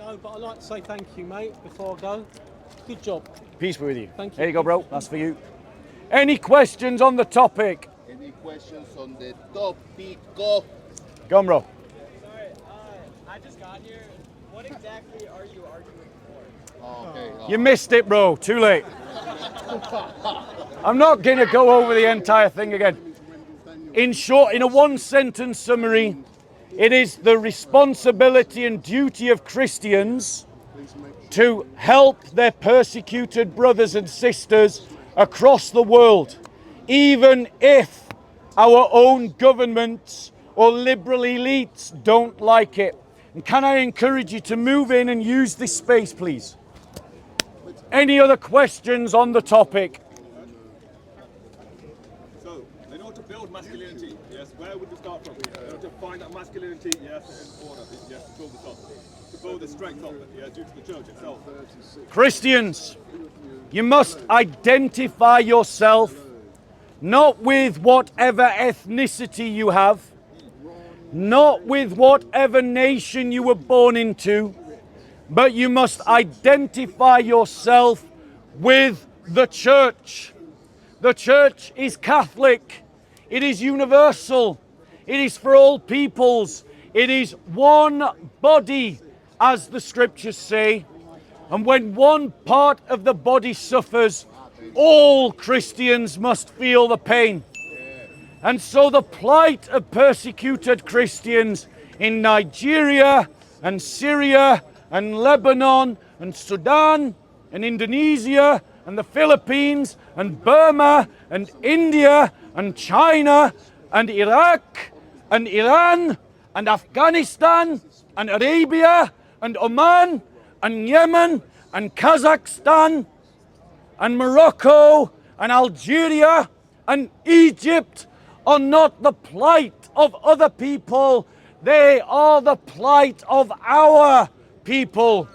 No, but I'd like to say thank you, mate, before I go. Good job. Peace be with you. Thank you. There you go, bro. That's for you. Any questions on the topic? Any questions on the topic? Go on, bro. Sorry, I just got here. What exactly are you arguing for? Okay. You missed it, bro. Too late. I'm not going to go over the entire thing again. In short, in a one-sentence summary, it is the responsibility and duty of Christians to help their persecuted brothers and sisters across the world, even if our own governments or liberal elites don't like it. And can I encourage you to move in and use this space, please? Any other questions on the topic? So, in order to build masculinity, yes, where would we start from? In order to find that masculinity, yes, in order, yes, to build this up, to build the strength of it, yeah, due to the church itself. Christians, you must identify yourself not with whatever ethnicity you have, not with whatever nation you were born into, but you must identify yourself with the church. The church is Catholic. It is universal. It is for all peoples. It is one body, as the scriptures say. And when one part of the body suffers, all Christians must feel the pain. And so the plight of persecuted Christians in Nigeria and Syria and Lebanon and Sudan and Indonesia and the Philippines and Burma and India and China and Iraq and Iran and Afghanistan and Arabia and Oman and Yemen and Kazakhstan and Morocco and Algeria and Egypt are not the plight of other people. They are the plight of our people,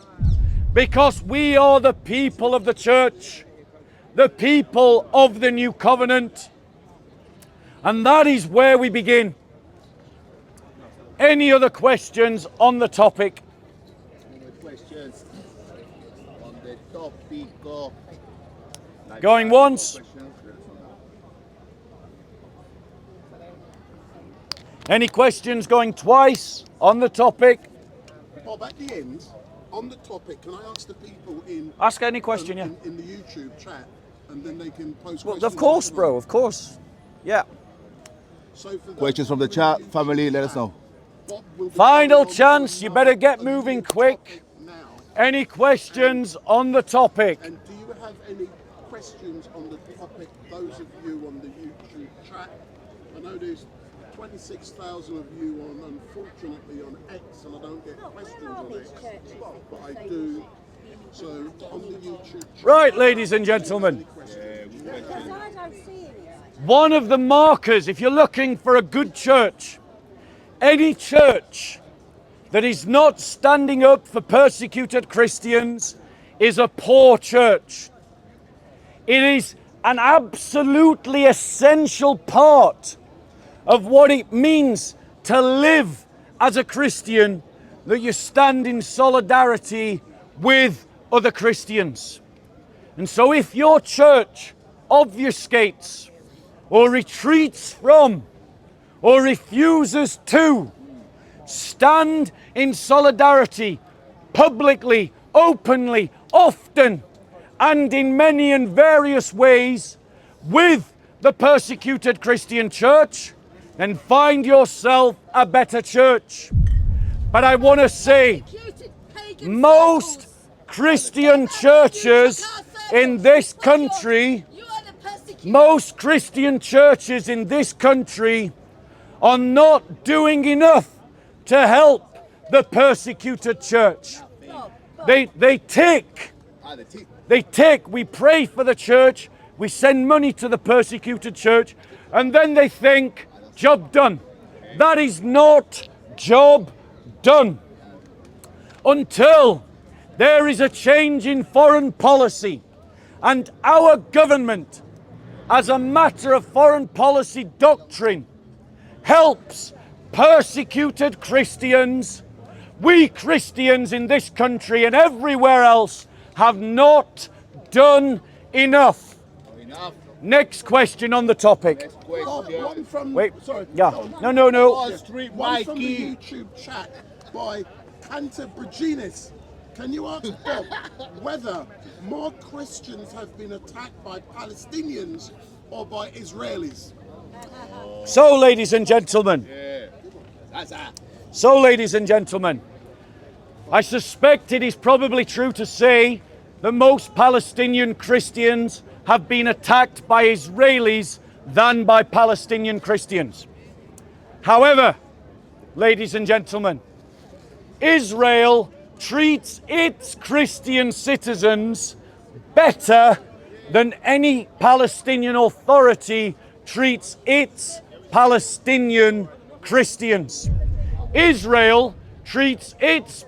because we are the people of the church, the people of the new covenant. And that is where we begin. Any other questions on the topic? Any questions on the topic? Going once. Any questions going twice on the topic? Bob, at the end, on the topic, can I ask the people in Ask any question, yeah. in the YouTube chat, and then they can post Well, questions? of course, later bro, on? of course. Yeah. So for Questions from the chat, family, let us know. Bob will be Final carrying on chance, with you better get another moving new quick. topic now. Any questions on the topic? And do you have any questions on the topic, those of you on the YouTube chat? I know there's 26,000 of you on, unfortunately, on X, and I don't get questions on X, but I do. So on the YouTube chat. Right, ladies and gentlemen. Because I don't see any. One of the markers, if you're looking for a good church, any church that is not standing up for persecuted Christians is a poor church. It is an absolutely essential part of what it means to live as a Christian, that you stand in solidarity with other Christians. And so if your church obfuscates or retreats from or refuses to stand in solidarity publicly, openly, often, and in many and various ways with the persecuted Christian church, then find yourself a better church. But I want to say, most Christian churches in this country, most Christian churches in this country are not doing enough to help the persecuted church. They take, we pray for the church, we send money to the persecuted church, and then they think, job done. That is not job done. Until there is a change in foreign policy and our government, as a matter of foreign policy doctrine, helps persecuted Christians, We Christians in this country and everywhere else have not done enough. Enough. Next question on the topic. Next Oh, question. one from, Wait. sorry, Yeah. go on. No. Wall Street One from the Mikey. YouTube chat by Cantabriginis. Can you ask Bob whether more Christians have been attacked by Palestinians or by Israelis? So, ladies and gentlemen, That's that. I suspect it is probably true to say that most Palestinian Christians have been attacked by Israelis than by Palestinian Christians. However, ladies and gentlemen, Israel treats its Christian citizens better than any Palestinian authority treats its Palestinian Christians. Israel treats its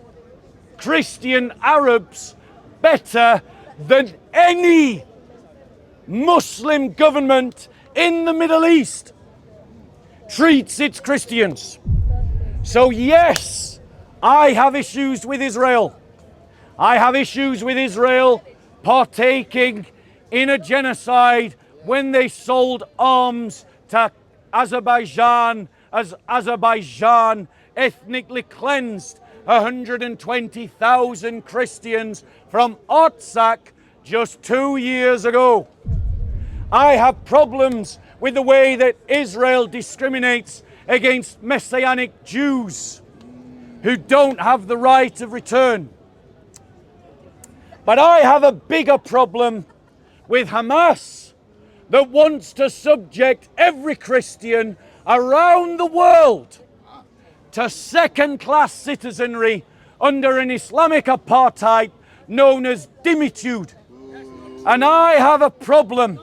Christian Arabs better than any Muslim government in the Middle East treats its Christians. So yes, I have issues with Israel. I have issues with Israel partaking in a genocide when they sold arms to Azerbaijan, as Azerbaijan ethnically cleansed 120,000 Christians from Artsakh just 2 years ago. I have problems with the way that Israel discriminates against Messianic Jews who don't have the right of return. But I have a bigger problem with Hamas that wants to subject every Christian around the world to second-class citizenry under an Islamic apartheid known as dhimmitude. And I have a problem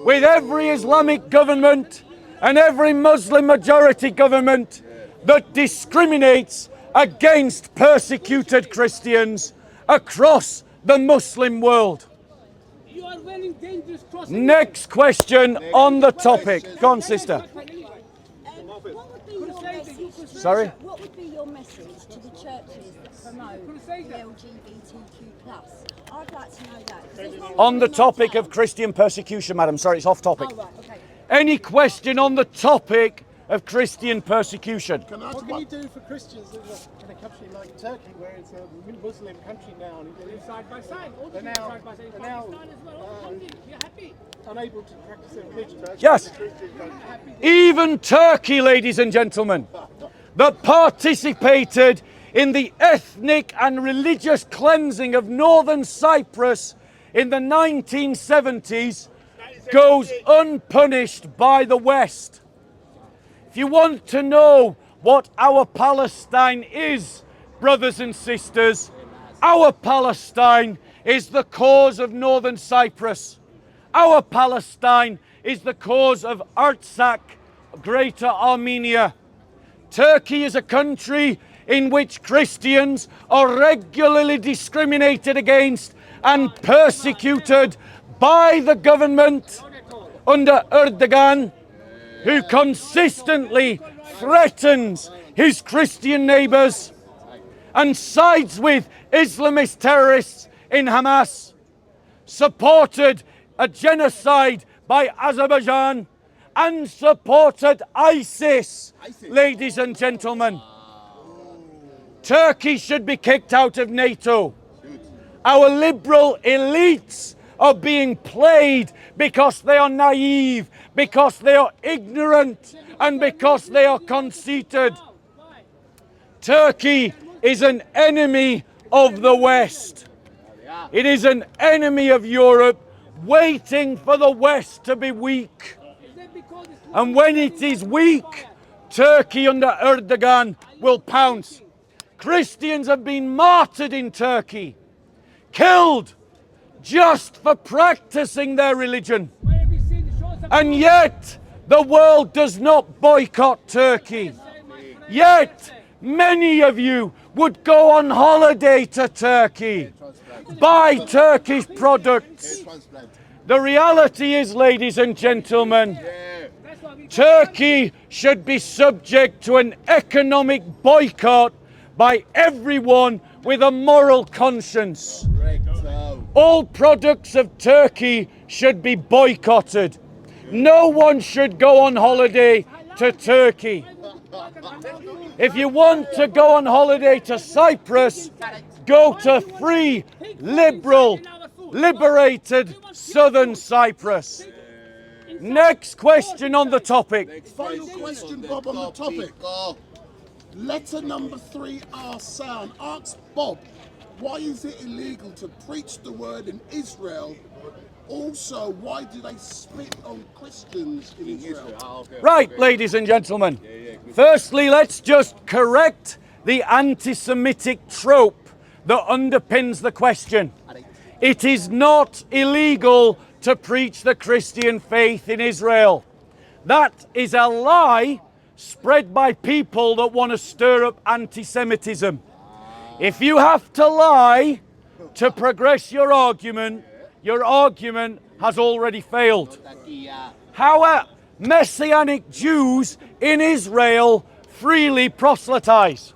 with every Islamic government and every Muslim majority government that discriminates against persecuted Christians across the Muslim world. You are wearing dangerous crosses. Next question on the topic. Go on, sister. What would be your message? Sorry? What would be your message to the churches that promote the LGBTQ+? I'd like to know that. 'cause there's no On the one topic town- of Christian persecution, madam. Sorry, it's off topic. Oh, right, okay. Any question on the topic of Christian persecution? Can I ask What can one? you do for Christians in a country like Turkey, where it's a Muslim country now, and they live side by side? They're now, unable to practice their religion. Yes. Even Turkey, ladies and gentlemen, that participated in the ethnic and religious cleansing of northern Cyprus in the 1970s, goes unpunished by the West. If you want to know what our Palestine is, brothers and sisters, our Palestine is the cause of northern Cyprus. Our Palestine is the cause of Artsakh, Greater Armenia. Turkey is a country in which Christians are regularly discriminated against and persecuted by the government under Erdogan, who consistently threatens his Christian neighbors and sides with Islamist terrorists in Hamas, supported a genocide by Azerbaijan, and supported ISIS, ladies and gentlemen. Turkey should be kicked out of NATO. Our liberal elites are being played because they are naive, because they are ignorant, and because they are conceited. Turkey is an enemy of the West. It is an enemy of Europe, waiting for the West to be weak. And when it is weak, Turkey under Erdogan will pounce. Christians have been martyred in Turkey, killed just for practicing their religion. And yet, the world does not boycott Turkey. Yet, many of you would go on holiday to Turkey, buy Turkish products. The reality is, ladies and gentlemen, Turkey should be subject to an economic boycott by everyone with a moral conscience. Recto. All products of Turkey should be boycotted. No one should go on holiday to Turkey. If you want to go on holiday to Cyprus, go to free, liberal, liberated southern Cyprus. Next question on the topic. Final question, Bob, on the topic. Letter number 3R sound asks Bob, why is it illegal to preach the word in Israel? Also, why do they spit on Christians in Israel? Right, ladies and gentlemen. Firstly, let's just correct the anti-Semitic trope that underpins the question. It is not illegal to preach the Christian faith in Israel. That is a lie spread by people that want to stir up anti-Semitism. If you have to lie to progress your argument has already failed. However, Messianic Jews in Israel freely proselytize.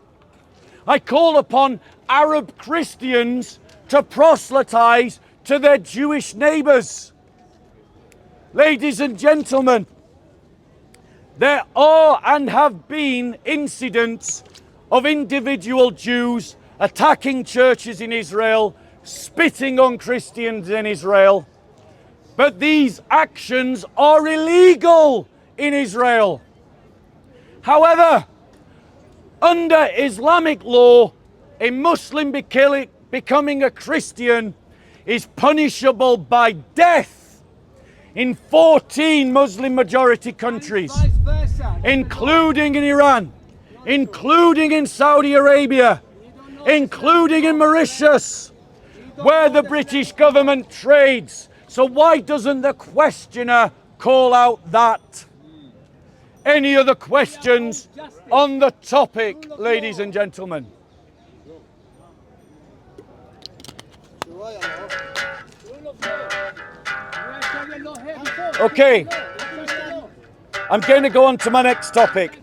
I call upon Arab Christians to proselytize to their Jewish neighbors. Ladies and gentlemen, there are and have been incidents of individual Jews attacking churches in Israel, spitting on Christians in Israel. But these actions are illegal in Israel. However, under Islamic law, a Muslim becoming a Christian is punishable by death in 14 Muslim majority countries, including in Iran, including in Saudi Arabia, including in Mauritius, where the British government trades. So why doesn't the questioner call out that? Any other questions on the topic, ladies and gentlemen? Okay, I'm going to go on to my next topic.